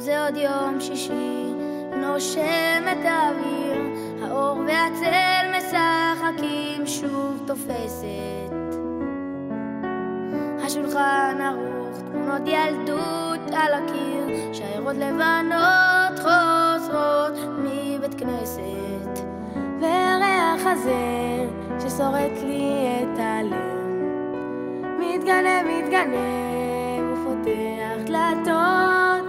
זה עוד יום שישי, נושם את האוויר, האור והצל משחקים, שוב תופסת השולחן ערוך, תמונות ילדות על הקיר, שיירות לבנות חוזרות מבית כנסת, והריח הזה ששורט לי את הלב מתגנב, מתגנב ופותח דלתות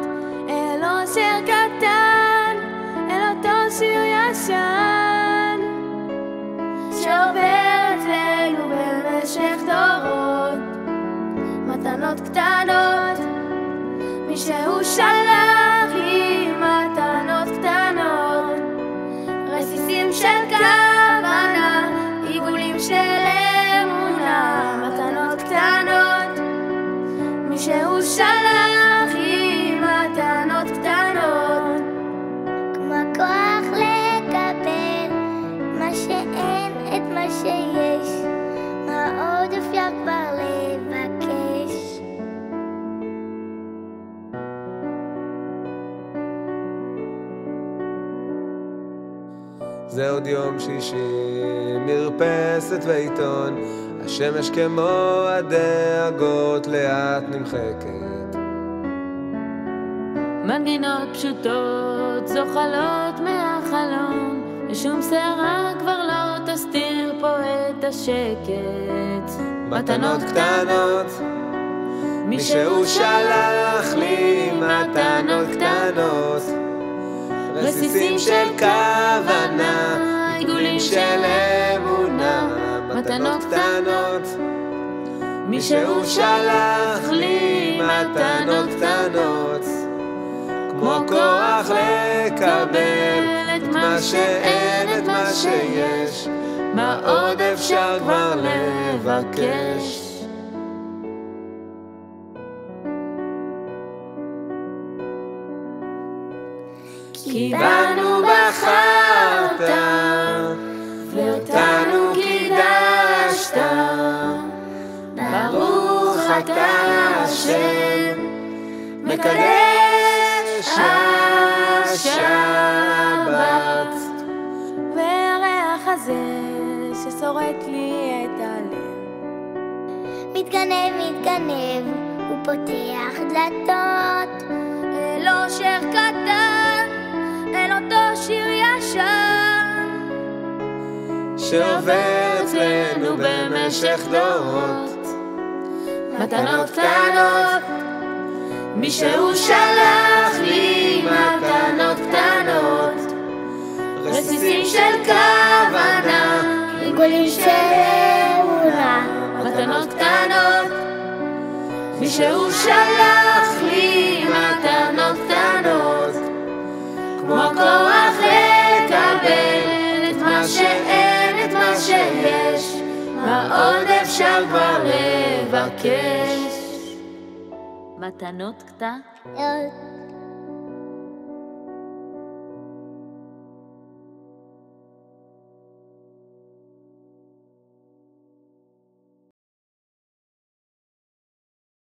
אל אושר קטן, אל אותו שיר ישן שעובר אצלנו במשך דורות, מתנות קטנות, מישהו שלח לי מתנות קטנות, רסיסים של כוונה, עיגולים של אמונה, מתנות קטנות, מישהו שלח לי מתנות קטנות, כמו כוח לקבל מה שאין את מה שיש, מה עוד אפשר כבר לבקש. זה עוד יום שישי, מרפסת ועיתון, השמש כמו הדאגות לאט נמחקת, מנגינות פשוטות זוחלות מהחלום, ושום שערה כבר לא תסתיר פה את השקט, מתנות קטנות, מישהו שלח לי מתנות קטנות, רסיסים של כוונה, עיגולים של אמונה, מתנות קטנות, מישהו שלח לי מתנות קטנות, כמו כוח לקבל את מה שאין, את מה שיש, מה עוד אפשר כבר לבקש. כי בנו בחרת ואותנו קידשת, ברוך אתה השם מקדש השבת. והריח הזה ששורט לי את הלב מתגנב, מתגנב ופותח דלתות אל אושר קטן, אל אותו שיר ישן שעובר אצלנו במשך דורות, מתנות קטנות, מישהו שלח לי מתנות קטנות, רסיסים של כוונה, עיגולים של אמונה, מתנות קטנות, מישהו שלח לי מתנות קטנות, כמו כוח לקבל את מה שאין, את מה שיש, מה עוד אפשר כבר לבקש. מתנות קטנות.